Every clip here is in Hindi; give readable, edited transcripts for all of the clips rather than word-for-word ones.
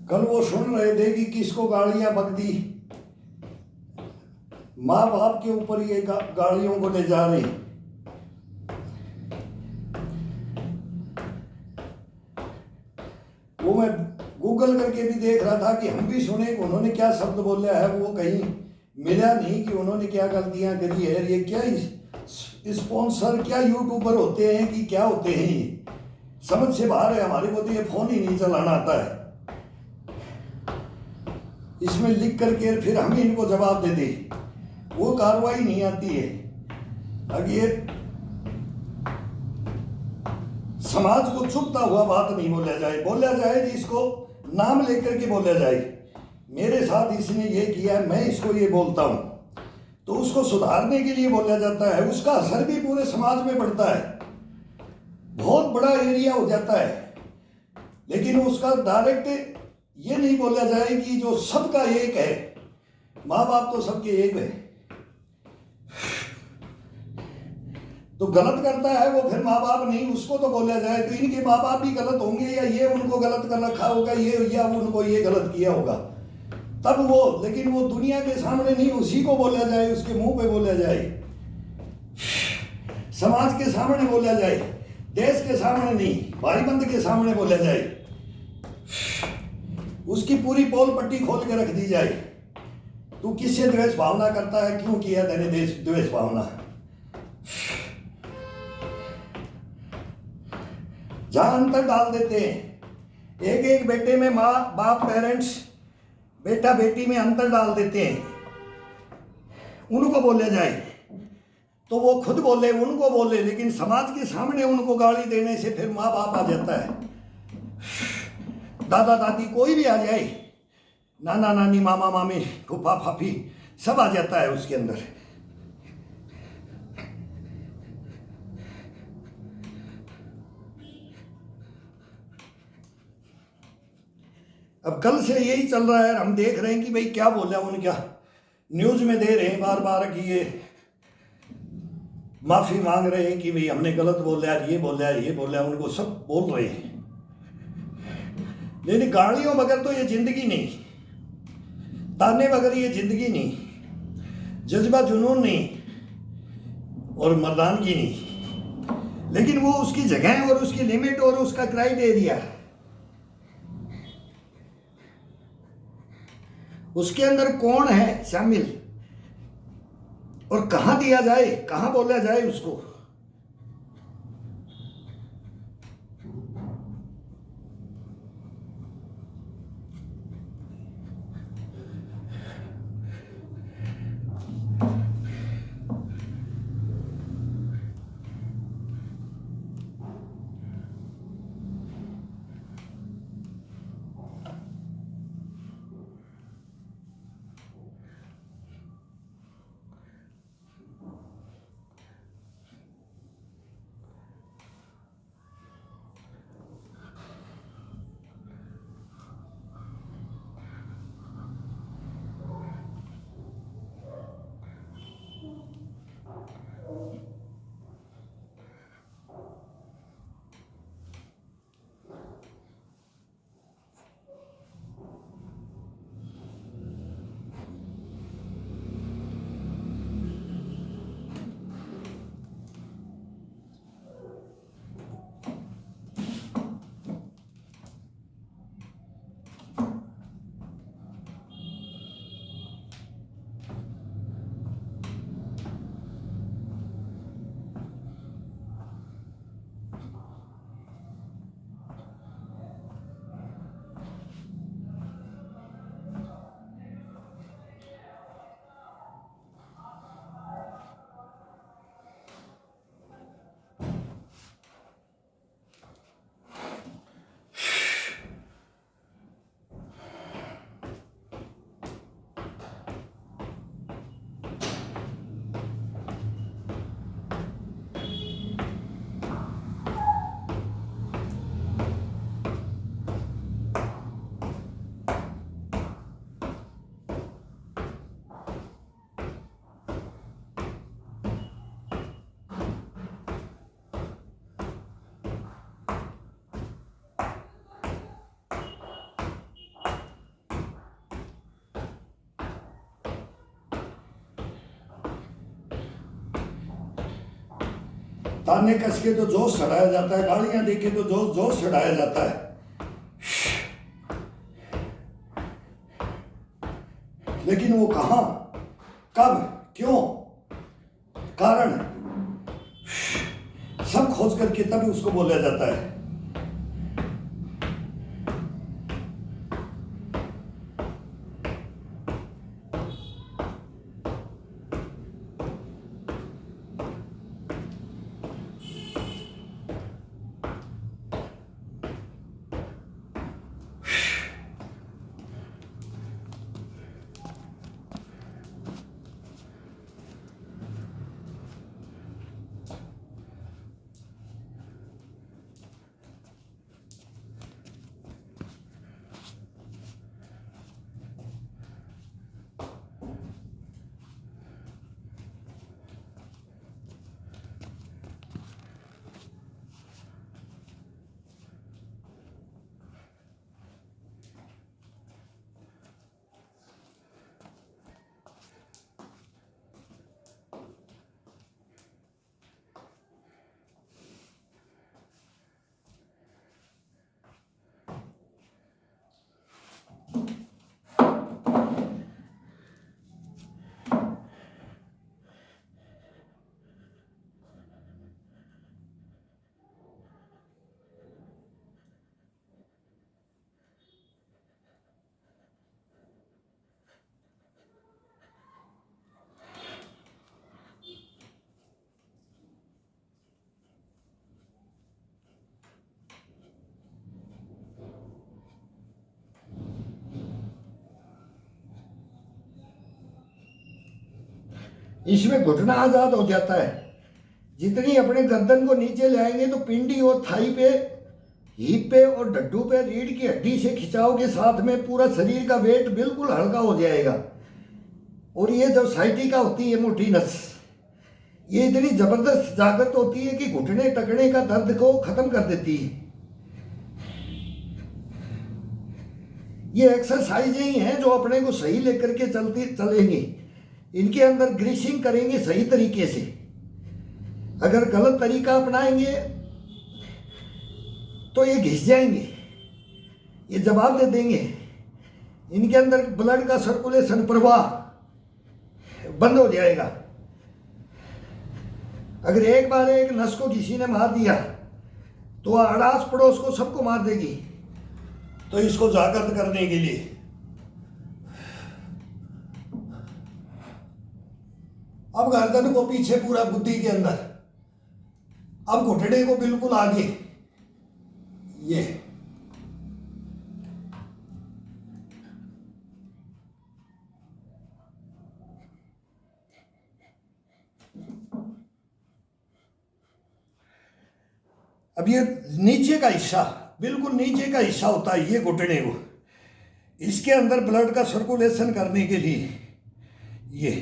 कल वो सुन रहे थे कि किसको गाड़ियां बक दी, माँ बाप के ऊपर ये गाड़ियों को ले जा रही। वो मैं गूगल करके भी देख रहा था कि हम भी सुने कि उन्होंने क्या शब्द बोला है, वो कहीं मिला नहीं कि उन्होंने क्या गलतियां करी है। ये क्या स्पॉन्सर, क्या यूट्यूबर होते हैं कि क्या होते हैं, ये समझ से बाहर है। हमारे को तो ये फोन ही नहीं चलाना आता है। इसमें लिख करके फिर हम इनको जवाब दे दे, वो कार्रवाई नहीं आती है। अब ये समाज को चुभता हुआ बात नहीं बोला जाए जिसको नाम लेकर के बोला जाए। मेरे साथ इसने ये किया, मैं इसको ये बोलता हूं, तो उसको सुधारने के लिए बोला जाता है। उसका असर भी पूरे समाज में पड़ता है, बहुत बड़ा एरिया हो जाता है। लेकिन उसका डायरेक्ट ये नहीं बोला जाए कि जो सबका एक है, माँ बाप तो सबके एक है, तो गलत करता है वो फिर माँ बाप नहीं, उसको तो बोला जाए तो इनके माँ बाप भी गलत होंगे, या ये उनको गलत कर रखा होगा, ये या उनको ये गलत किया होगा, तब वो। लेकिन वो दुनिया के सामने नहीं, उसी को बोला जाए, उसके मुंह पे बोला जाए, समाज के सामने बोला जाए, देश के सामने नहीं, भाई बंद के सामने बोला जाए, उसकी पूरी पोल पट्टी खोल के रख दी जाए। तू किससे द्वेष भावना करता है, क्यों किया तेने देश द्वेष भावना। जहां अंतर डाल देते हैं, एक एक बेटे में माँ बाप पेरेंट्स, बेटा बेटी में अंतर डाल देते हैं, उनको बोले जाए तो वो खुद बोले, उनको बोले, लेकिन समाज के सामने उनको गाली देने से फिर माँ बाप आ जाता है, दादा दादी कोई भी आ जाए, नाना नानी मामा मामी फूफा फाफी सब आ जाता है उसके अंदर। अब कल से यही चल रहा है, हम देख रहे हैं कि भाई क्या बोला उनका, न्यूज में दे रहे हैं बार बार कि ये माफी मांग रहे हैं कि भाई हमने गलत बोला, ये बोला, ये बोला, उनको सब बोल रहे हैं। लेकिन गाड़ियों बगैर तो ये जिंदगी नहीं, ताने बगैर ये जिंदगी नहीं, जज्बा जुनून नहीं और मर्दानगी नहीं। लेकिन वो उसकी जगह और उसकी लिमिट और उसका क्राइटेरिया, उसके अंदर कौन है शामिल और कहां दिया जाए, कहां बोला जाए उसको। ताने कस के तो जोश चढ़ाया जाता है, गालियां दे के तो जोश चढ़ाया जाता है, लेकिन वो कहां, कब, क्यों, कारण सब खोज करके तभी उसको बोला जाता है। इसमें घुटना आजाद हो जाता है। जितनी अपने गर्दन को नीचे ले आएंगे तो पिंडी और थाई पे, हिप पे और डड्डू पे रीढ़ की हड्डी से खिंचाव के साथ में पूरा शरीर का वेट बिल्कुल हल्का हो जाएगा। और ये जब साइटिका होती है मोटी नस, ये इतनी जबरदस्त जागृत होती है कि घुटने टकने का दर्द को खत्म कर देती है। ये एक्सरसाइजें ही हैं जो अपने को सही लेकर के चलेंगी। इनके अंदर ग्रीसिंग करेंगे सही तरीके से। अगर गलत तरीका अपनाएंगे तो ये घिस जाएंगे, ये जवाब दे देंगे। इनके अंदर ब्लड का सर्कुलेशन, प्रवाह बंद हो जाएगा। अगर एक बार एक नस को किसी ने मार दिया तो अड़ास पड़ोस को सबको मार देगी। तो इसको जागृत करने के लिए अब गर्दन को पीछे पूरा बुद्धि के अंदर, अब घुटने को बिल्कुल आगे, ये अब ये नीचे का हिस्सा, बिल्कुल नीचे का हिस्सा होता है ये घुटने को, इसके अंदर ब्लड का सर्कुलेशन करने के लिए ये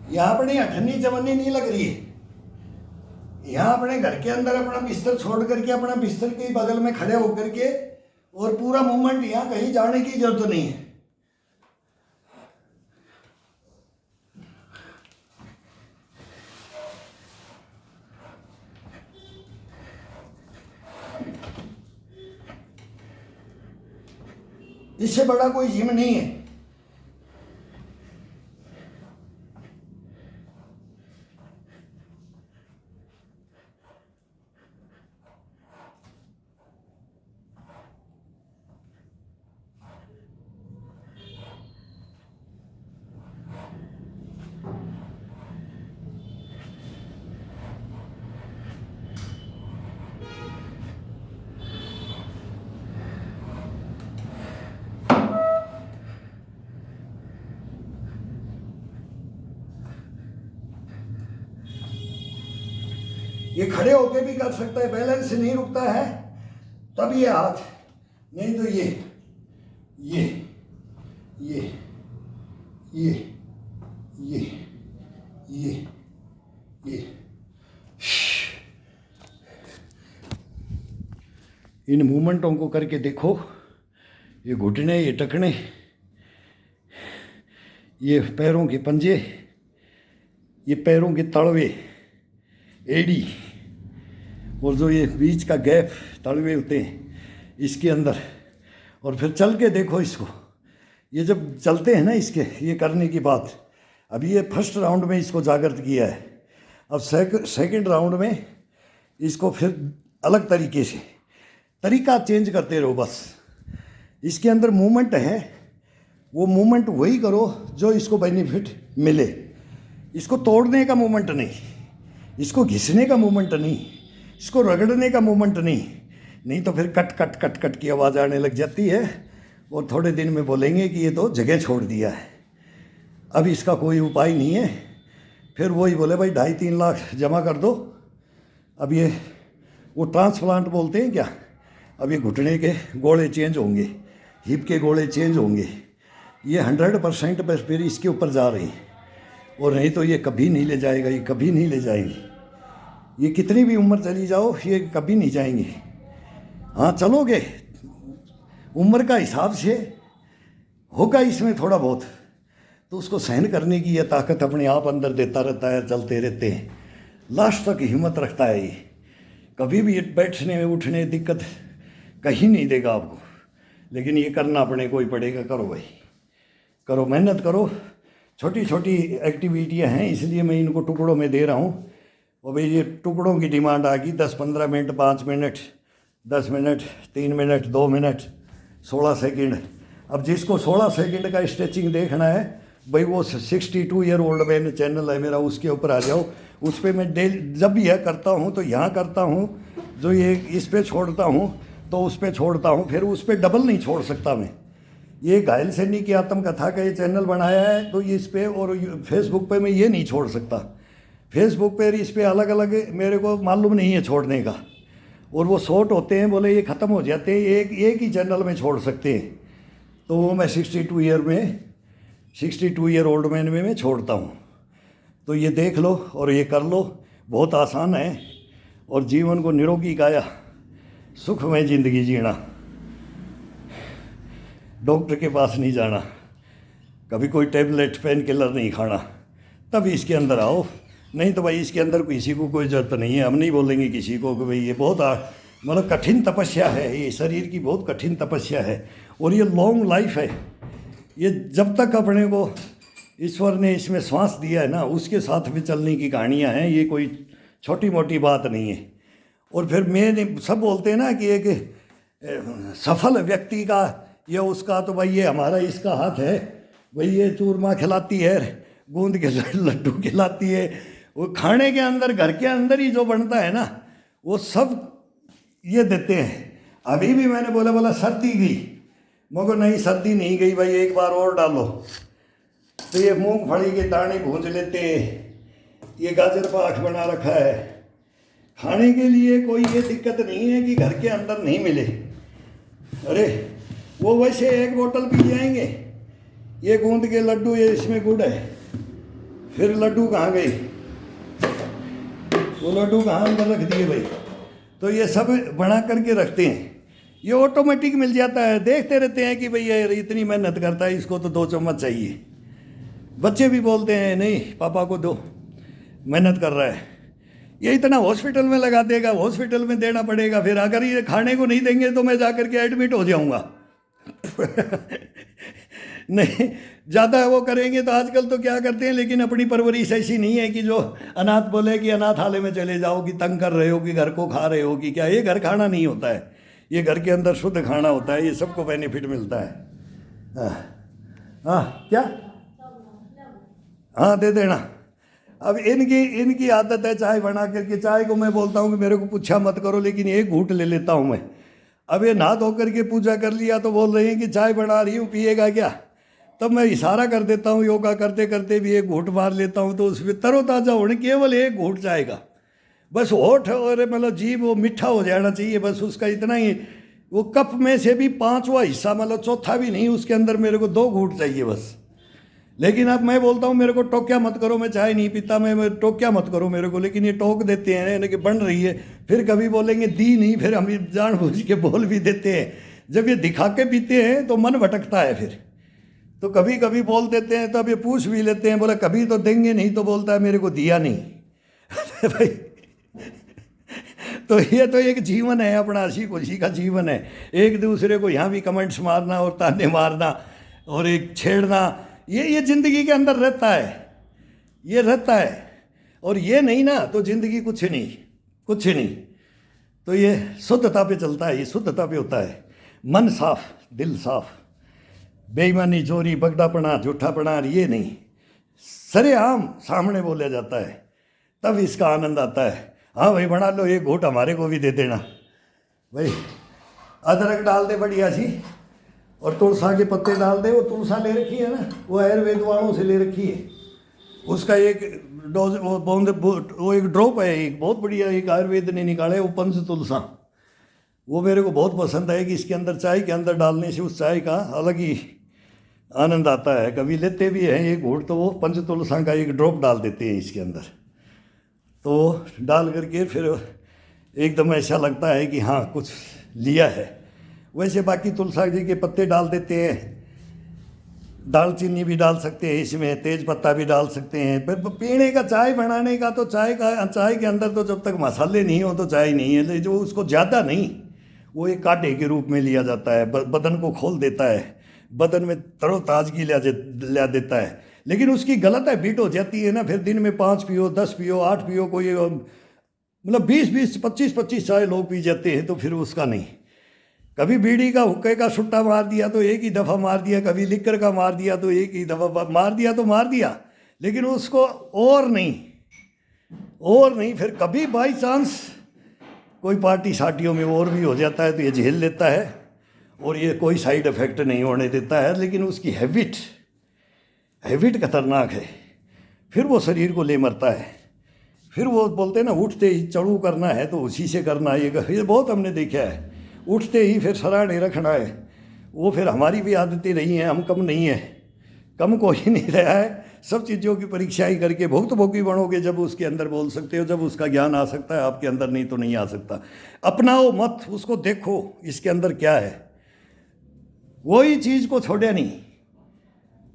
यहाँ अपनी अठन्नी चवन्नी नहीं लग रही है। यहाँ अपने घर के अंदर अपना बिस्तर छोड़ करके, अपना बिस्तर के बगल में खड़े होकर के, और पूरा मूवमेंट, यहाँ कहीं जाने की जरूरत नहीं है। इससे बड़ा कोई जिम नहीं है। ये खड़े होके भी कर सकता है, बैलेंस नहीं रुकता है तब ये हाथ, नहीं तो ये ये ये ये ये ये ये। इन मूवमेंटों को करके देखो, ये घुटने, ये टखने, ये पैरों के पंजे, ये पैरों के तलवे, एड़ी, और जो ये बीच का गैप तलवे होते हैं इसके अंदर। और फिर चल के देखो इसको, ये जब चलते हैं ना इसके, ये करने की बात, अभी ये फर्स्ट राउंड में इसको जागृत किया है, अब सेकंड राउंड में इसको फिर अलग तरीके से, तरीका चेंज करते रहो बस। इसके अंदर मूवमेंट है, वो मूवमेंट वही करो जो इसको बेनिफिट मिले। इसको तोड़ने का मूवमेंट नहीं, इसको घिसने का मूवमेंट नहीं, इसको रगड़ने का मूवमेंट नहीं तो फिर कट कट कट कट की आवाज़ आने लग जाती है और थोड़े दिन में बोलेंगे कि ये तो जगह छोड़ दिया है, अब इसका कोई उपाय नहीं है। फिर वही बोले भाई 2.5-3 लाख जमा कर दो। अब ये वो ट्रांसप्लांट बोलते हैं क्या, अब ये घुटने के गोले चेंज होंगे, हिप के गोले चेंज होंगे, ये 100% बस फिर इसके ऊपर जा रही है। और नहीं तो ये कभी नहीं ले जाएगा, ये कभी नहीं ले जाएंगी, ये कितनी भी उम्र चली जाओ ये कभी नहीं जाएंगी। हाँ चलोगे, उम्र का हिसाब से होगा इसमें थोड़ा बहुत, तो उसको सहन करने की ये ताकत अपने आप अंदर देता रहता है, चलते रहते हैं, लास्ट तक हिम्मत रखता है ये, कभी भी बैठने में उठने दिक्कत कहीं नहीं देगा आपको। लेकिन ये करना अपने को ही पड़ेगा, करो भाई, करो, मेहनत करो। छोटी छोटी एक्टिविटियाँ हैं इसलिए मैं इनको टुकड़ों में दे रहा हूँ। और भाई ये टुकड़ों की डिमांड आ गई, 10-15 minute, 5 minute, 10 minute, 3 minute, 2 minute, 16 second. अब जिसको 16 सेकंड का स्ट्रेचिंग देखना है भाई, वो 62 ईयर ओल्ड मैन चैनल है मेरा, उसके ऊपर आ जाओ। उस पर मैं डेली जब यह करता हूँ तो यहाँ करता हूँ, जो ये इस पर छोड़ता हूँ तो उस पर छोड़ता हूँ, फिर उस पर डबल नहीं छोड़ सकता मैं। ये घायल सैनी की आत्मकथा का ये चैनल बनाया है, तो ये इस पर और फेसबुक पे मैं ये नहीं छोड़ सकता। फेसबुक पे इस पर अलग अलग मेरे को मालूम नहीं है छोड़ने का, और वो शॉर्ट होते हैं, बोले ये ख़त्म हो जाते हैं, एक ही चैनल में छोड़ सकते हैं। तो वो मैं 62 ईयर ओल्ड मैन में मैं छोड़ता हूँ। तो ये देख लो और ये कर लो, बहुत आसान है। और जीवन को निरोगी काया, सुखमय ज़िंदगी जीना, डॉक्टर के पास नहीं जाना, कभी कोई टेबलेट पेन किलर नहीं खाना, तब इसके अंदर आओ। नहीं तो भाई इसके अंदर किसी को कोई ज़रूरत नहीं है। हम नहीं बोलेंगे किसी को कि भाई ये बहुत मतलब कठिन तपस्या है, ये शरीर की बहुत कठिन तपस्या है, और ये लॉन्ग लाइफ है। ये जब तक अपने को ईश्वर ने इसमें श्वास दिया है ना, उसके साथ भी चलने की कहानियाँ हैं, ये कोई छोटी मोटी बात नहीं है। और फिर मैंने सब बोलते हैं ना कि एक सफल व्यक्ति का या उसका, तो भाई ये हमारा इसका हाथ है, भाई ये चूरमा खिलाती है, गूंद के लड्डू खिलाती है, वो खाने के अंदर, घर के अंदर ही जो बनता है ना, वो सब ये देते हैं। अभी भी मैंने बोला सर्दी गई, मगर नहीं सर्दी नहीं गई भाई, एक बार और डालो। तो ये मूंगफली के दाने भूंज लेते हैं, ये गाजर पाक बना रखा है, खाने के लिए कोई ये दिक्कत नहीं है कि घर के अंदर नहीं मिले। अरे वो वैसे एक बोतल पी जाएंगे, ये गूंद के लड्डू, ये इसमें गुड़ है, फिर लड्डू कहाँ गए, वो लड्डू कहाँ अंदर रख दिए भाई। तो ये सब बना करके रखते हैं, ये ऑटोमेटिक मिल जाता है। देखते रहते हैं कि भाई ये इतनी मेहनत करता है, इसको तो 2 चम्मच चाहिए। बच्चे भी बोलते हैं नहीं पापा को दो, मेहनत कर रहा है, ये इतना हॉस्पिटल में लगा देगा, हॉस्पिटल में देना पड़ेगा, फिर अगर ये खाने को नहीं देंगे तो मैं जा कर के एडमिट हो जाऊंगा। नहीं, ज़्यादा वो करेंगे तो आजकल तो क्या करते हैं, लेकिन अपनी परवरिश ऐसी नहीं है कि जो अनाथ बोले कि अनाथालय में चले जाओ, कि तंग कर रहे हो, कि घर को खा रहे हो, कि क्या। ये घर खाना नहीं होता है, ये घर के अंदर शुद्ध खाना होता है, ये सबको बेनिफिट मिलता है। हाँ क्या, हाँ दे देना। अब इनकी आदत है चाय बना करके, चाय को मैं बोलता हूँ कि मेरे को पूछा मत करो, लेकिन एक घूंट ले लेता हूँ मैं। अब ये नहा धो करके पूजा कर लिया तो बोल रहे हैं कि चाय बना रही हूँ, पिएगा क्या। तब मैं इशारा कर देता हूँ, योगा करते करते भी एक घूंट मार लेता हूँ, तो उसमें तरोताज़ा होने केवल एक घूंट चाय का, बस होठ और मतलब जीभ वो मीठा हो जाना चाहिए, बस उसका इतना ही। वो कप में से भी पांचवा हिस्सा मतलब चौथा भी नहीं, उसके अंदर मेरे को 2 घूंट चाहिए बस। लेकिन अब मैं बोलता हूँ मेरे को टोक्या मत करो, मैं चाय नहीं पीता, मैं टोक्या मत करो मेरे को, लेकिन ये टोक देते हैं यानी कि बन रही है। फिर कभी बोलेंगे दी नहीं, फिर हम जानबूझ के बोल भी देते हैं। जब ये दिखा के पीते हैं तो मन भटकता है फिर, तो कभी कभी बोल देते हैं। तो अब ये पूछ भी लेते हैं, बोला कभी तो देंगे नहीं, तो बोलता है मेरे को दिया नहीं। भाई तो ये तो एक जीवन है अपना, हंसी खुशी का जीवन है। एक दूसरे को यहाँ भी कमेंट्स मारना और ताने मारना और एक छेड़ना, ये ज़िंदगी के अंदर रहता है, ये रहता है। और ये नहीं ना तो ज़िंदगी कुछ नहीं, कुछ नहीं। तो ये शुद्धता पे चलता है, ये शुद्धता पे होता है। मन साफ, दिल साफ, बेईमानी, चोरी, बगड़ापना, झूठापना ये नहीं, सरेआम सामने बोला जाता है, तब इसका आनंद आता है। हाँ भाई बना लो, एक घूंट हमारे को भी दे देना भाई। अदरक डाल दे बढ़िया सी, और तुलसा के पत्ते डाल दे। वो तुलसा ले रखी है ना, वो आयुर्वेद वालों से ले रखी है। उसका एक डोज, वो एक ड्रॉप है, एक बहुत बढ़िया एक आयुर्वेद ने निकाला है, वो पंच तुलसा। वो मेरे को बहुत पसंद है कि इसके अंदर, चाय के अंदर डालने से उस चाय का अलग ही आनंद आता है। कभी लेते भी हैं एक घूंट, तो वो पंच तुलसा का एक ड्रॉप डाल देते हैं इसके अंदर। तो डाल करके फिर एकदम ऐसा लगता है कि हाँ कुछ लिया है। वैसे बाकी तुलसा जी के पत्ते डाल देते हैं, दालचीनी भी डाल सकते हैं इसमें, तेज पत्ता भी डाल सकते हैं। फिर पीने का, चाय बनाने का, तो चाय के अंदर तो जब तक मसाले नहीं हो तो चाय नहीं है। जो उसको ज़्यादा नहीं, वो एक काढ़े के रूप में लिया जाता है, बदन को खोल देता है, बदन में तरोताजगी ला देता है। लेकिन उसकी गलत हैबिट हो जाती है ना, फिर दिन में 5 पियो, 10 पियो, 8 पियो, कोई मतलब 20-20, 25-25 चाय लोग पी जाते हैं, तो फिर उसका नहीं। कभी बीड़ी का, हुक्के का सुट्टा मार दिया तो एक ही दफ़ा मार दिया, कभी लिक्कर का मार दिया तो एक ही दफ़ा मार दिया, तो मार दिया, लेकिन उसको और नहीं, और नहीं। फिर कभी बाई चांस कोई पार्टी शार्टियों में और भी हो जाता है तो ये झेल लेता है, और ये कोई साइड इफ़ेक्ट नहीं होने देता है। लेकिन उसकी हैबिट खतरनाक है, फिर वो शरीर को ले मरता है। फिर वो बोलते हैं ना, उठते ही चढ़ू करना है तो उसी से करना है। ये बहुत हमने देखा है, उठते ही फिर सराहने रखना है। वो फिर हमारी भी आदतें रही हैं, हम कम नहीं है, कम कोई नहीं रहा है। सब चीज़ों की परीक्षाएं करके भुक्तभोगी बनोगे जब उसके अंदर बोल सकते हो, जब उसका ज्ञान आ सकता है आपके अंदर, नहीं तो नहीं आ सकता। अपनाओ मत, उसको देखो इसके अंदर क्या है। वही चीज़ को छोड़े नहीं,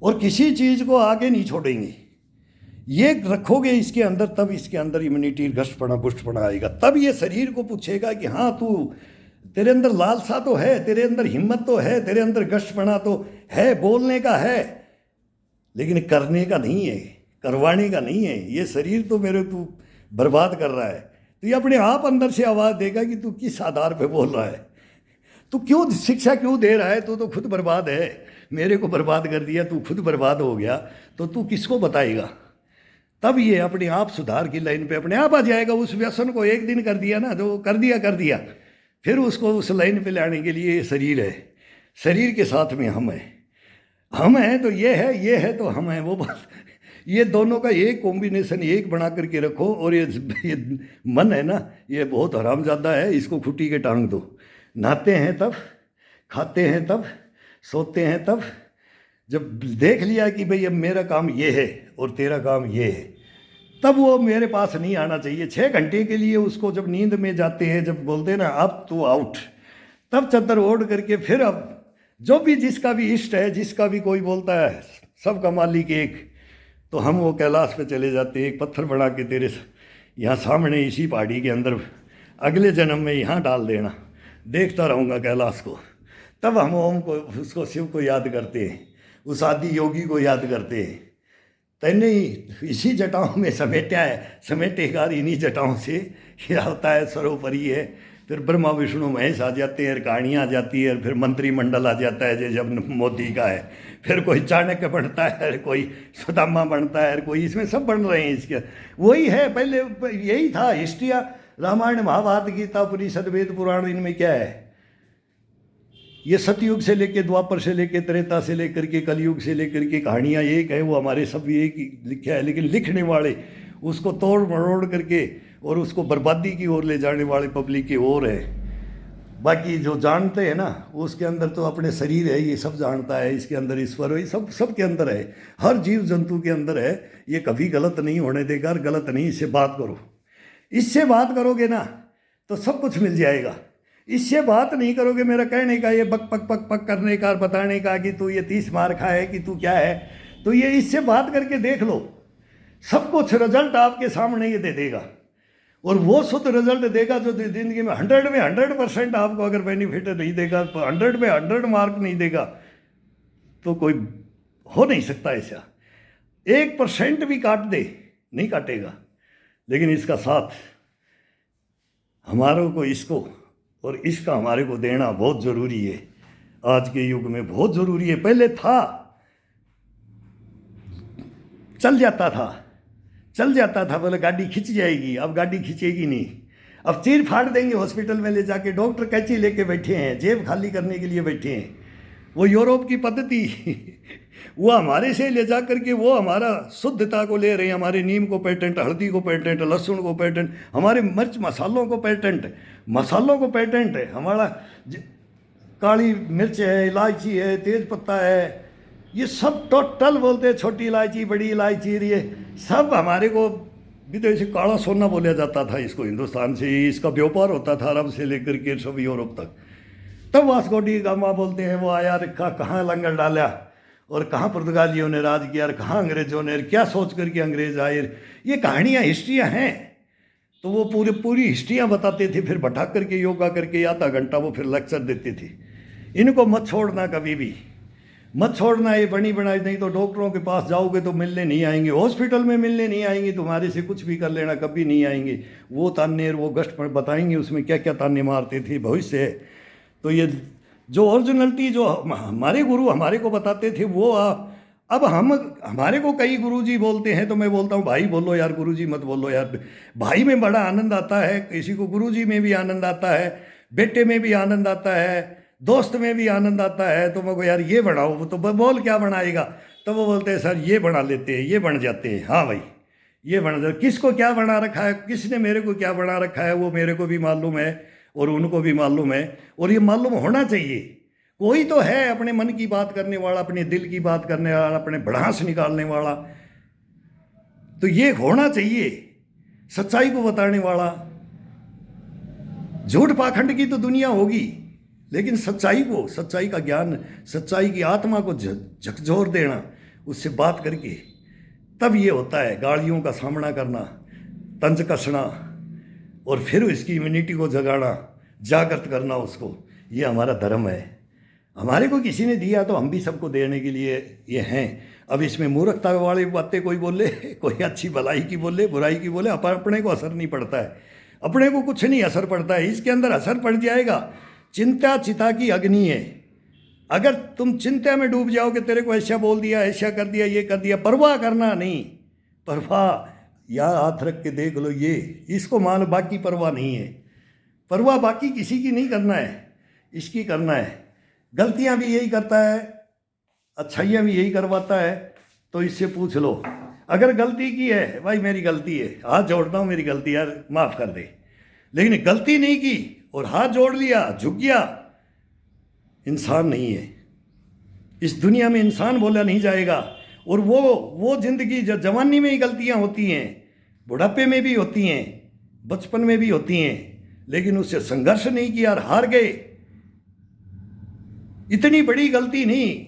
और किसी चीज़ को आगे नहीं छोड़ेंगे। ये रखोगे इसके अंदर, तब इसके अंदर इम्यूनिटी, घष्टपना, पुष्टपना आएगा। तब ये शरीर को पूछेगा कि हाँ तू, तेरे अंदर लालसा तो है, तेरे अंदर हिम्मत तो है, तेरे अंदर घष्टपना तो है, बोलने का है, लेकिन करने का नहीं है, करवाने का नहीं है। ये शरीर तो मेरे तू बर्बाद कर रहा है। तो ये अपने आप अंदर से आवाज़ देगा कि तू किस आधार पे बोल रहा है, तू क्यों शिक्षा क्यों दे रहा है, तू तो खुद बर्बाद है, मेरे को बर्बाद कर दिया, तू खुद बर्बाद हो गया, तो तू किसको बताएगा। तब ये अपने आप सुधार की लाइन पे अपने आप आ जाएगा। उस व्यसन को एक दिन कर दिया ना, जो कर दिया, फिर उसको उस लाइन पे लाने के लिए शरीर है, शरीर के साथ में हम हैं, तो ये है तो हम हैं। वो बात, ये दोनों का एक कॉम्बिनेशन एक बना करके रखो। और ये मन है ना, ये बहुत हरामजादा है, इसको खुटी के टांग दो। नहाते हैं तब, खाते हैं तब, सोते हैं तब। जब देख लिया कि भाई अब मेरा काम ये है और तेरा काम ये है, तब वो मेरे पास नहीं आना चाहिए। 6 घंटे के लिए उसको जब नींद में जाते हैं, जब बोलते हैं ना अब तो आउट, तब चद्दर ओढ़ करके फिर अब जो भी जिसका भी इष्ट है, जिसका भी कोई बोलता है सबका मालिक एक, तो हम वो कैलाश पे चले जाते हैं। एक पत्थर बना के तेरे यहाँ सामने इसी पहाड़ी के अंदर अगले जन्म में यहाँ डाल देना, देखता रहूँगा कैलाश को। तब हम ओम को, उसको शिव को याद करते हैं, उस आदि योगी को याद करते हैं। तैने ही इसी जटाओं में समेटेगा, इन्हीं जटाओं से क्या होता है, सर्वोपरि है। फिर ब्रह्मा विष्णु महेश आ जाते हैं, कहानियाँ आ जाती है, फिर मंत्रिमंडल आ जाता है जब मोदी का है, फिर कोई चाणक्य बनता है, कोई सुदामा बनता है, कोई इसमें सब बन रहे हैं। इसके वही है, पहले यही था। हिस्ट्रिया, रामायण, महाभारत, गीता, उपनिषद, वेद, पुराण, इनमें क्या है, ये सतयुग से लेके, द्वापर से लेके, त्रेता से लेकर के कलयुग से लेकर के कहानियाँ एक है। वो हमारे सब एक ही लिखा है, लेकिन लिखने वाले उसको तोड़ मरोड़ करके और उसको बर्बादी की ओर ले जाने वाले पब्लिक की ओर है। बाकी जो जानते हैं ना, उसके अंदर तो अपने शरीर है, ये सब जानता है, इसके अंदर ईश्वर है, सब सब के अंदर है, हर जीव जंतु के अंदर है। ये कभी गलत नहीं होने देगा, और गलत नहीं, इससे बात करो। इससे बात करोगे ना तो सब कुछ मिल जाएगा। इससे बात नहीं करोगे, मेरा कहने का, ये बक पक पक पक करने का, बताने का कि तू ये 30 मार खा है, कि तू क्या है, तो ये इससे बात करके देख लो, सब कुछ रिजल्ट आपके सामने ये दे देगा। और वो शुद्ध रिजल्ट देगा जो जिंदगी में 100% आपको अगर बेनिफिट नहीं देगा, तो 100 में 100 मार्क नहीं देगा, तो कोई हो नहीं सकता ऐसा। 1% भी काट दे, नहीं काटेगा। लेकिन इसका साथ हमारों को, इसको और इसका हमारे को देना बहुत ज़रूरी है, आज के युग में बहुत ज़रूरी है। पहले था, चल जाता था, बोले गाड़ी खिंच जाएगी, अब गाड़ी खिंचेगी नहीं। अब चीर फाड़ देंगे हॉस्पिटल में ले जाके, डॉक्टर कैंची लेके बैठे हैं, जेब खाली करने के लिए बैठे हैं। वो यूरोप की पद्धति वो हमारे से ले जा करके वो हमारा शुद्धता को ले रहे हैं, हमारे नीम को पेटेंट, हल्दी को पेटेंट, लहसुन को पेटेंट, हमारे मिर्च मसालों को पेटेंट है, हमारा काली मिर्च है, इलायची है, तेज पत्ता है, ये सब टोटल बोलते हैं, छोटी इलायची, बड़ी इलायची, ये सब हमारे को विदेशी काला सोना बोला जाता था इसको। हिंदुस्तान से इसका व्यापार होता था, अरब से लेकर के सब यूरोप तक। तब वास्को डी गामा बोलते हैं, वो आया, कहाँ लंगर डाला, और कहाँ पुर्तगालियों ने राज किया, और कहाँ अंग्रेज़ों ने, क्या सोच करके अंग्रेज़ आए। ये कहानियाँ, हिस्ट्रियाँ हैं। तो वो पूरी हिस्ट्रियाँ बताते थे, फिर बैठा करके योगा करके आधा घंटा वो फिर लेक्चर देते थे। इनको मत छोड़ना, कभी भी मत छोड़ना। ये बनी बनाई, नहीं तो डॉक्टरों के पास जाओगे तो मिलने नहीं आएंगे, हॉस्पिटल में मिलने नहीं आएंगे, तुम्हारे से कुछ भी कर लेना, कभी नहीं आएंगे। वो ताने, वो गश्त पर बताएंगे उसमें क्या क्या ताने मारते थे, भविष्य है। तो ये जो ओरिजिनलिटी जो हमारे गुरु हमारे को बताते थे, वो अब हमारे को कई गुरुजी बोलते हैं, तो मैं बोलता हूँ भाई बोलो यार, गुरुजी मत बोलो यार। भाई में बड़ा आनंद आता है, किसी को गुरुजी में भी आनंद आता है, बेटे में भी आनंद आता है, दोस्त में भी आनंद आता है। तो मैं को यार ये बनाओ, तो बोल क्या बनाएगा, तो वो बोलते हैं सर ये बना लेते हैं, ये बन जाते हैं। हाँ भाई, ये बन जाते। किसको क्या बना रखा है, किसने मेरे को क्या बना रखा है, वो मेरे को भी मालूम है और उनको भी मालूम है, और ये मालूम होना चाहिए। कोई तो है अपने मन की बात करने वाला, अपने दिल की बात करने वाला, अपने भड़ास निकालने वाला, तो ये होना चाहिए, सच्चाई को बताने वाला। झूठ पाखंड की तो दुनिया होगी, लेकिन सच्चाई का ज्ञान, सच्चाई की आत्मा को झकझोर देना, उससे बात करके, तब ये होता है। गालियों का सामना करना, तंज कसना, और फिर इसकी इम्यूनिटी को जगाना, जागृत करना उसको, ये हमारा धर्म है। हमारे को किसी ने दिया तो हम भी सबको देने के लिए ये हैं। अब इसमें मूर्खता वाली बातें कोई बोले, कोई अच्छी भलाई की बोले, बुराई की बोले, अपने को असर नहीं पड़ता है, अपने को कुछ नहीं असर पड़ता है। इसके अंदर असर पड़ जाएगा, चिंता चिता की अग्नि है। अगर तुम चिंता में डूब जाओगे, तेरे को ऐसा बोल दिया, ऐसा कर दिया, ये कर दिया, परवाह करना नहीं। परवाह या हाथ रख के देख लो, ये इसको मान, बाकी परवाह नहीं है। परवाह बाकी किसी की नहीं करना है, इसकी करना है। गलतियां भी यही करता है, अच्छाइयाँ भी यही करवाता है। तो इससे पूछ लो, अगर गलती की है, भाई मेरी गलती है, हाथ जोड़ता हूँ, मेरी गलती यार माफ़ कर दे। लेकिन गलती नहीं की और हाथ जोड़ लिया, झुक गया, इंसान नहीं है। इस दुनिया में इंसान बोला नहीं जाएगा। और वो जिंदगी जो जवानी में ही गलतियां होती हैं, बुढ़ापे में भी होती हैं, बचपन में भी होती हैं, लेकिन उससे संघर्ष नहीं किया और हार गए। इतनी बड़ी गलती नहीं।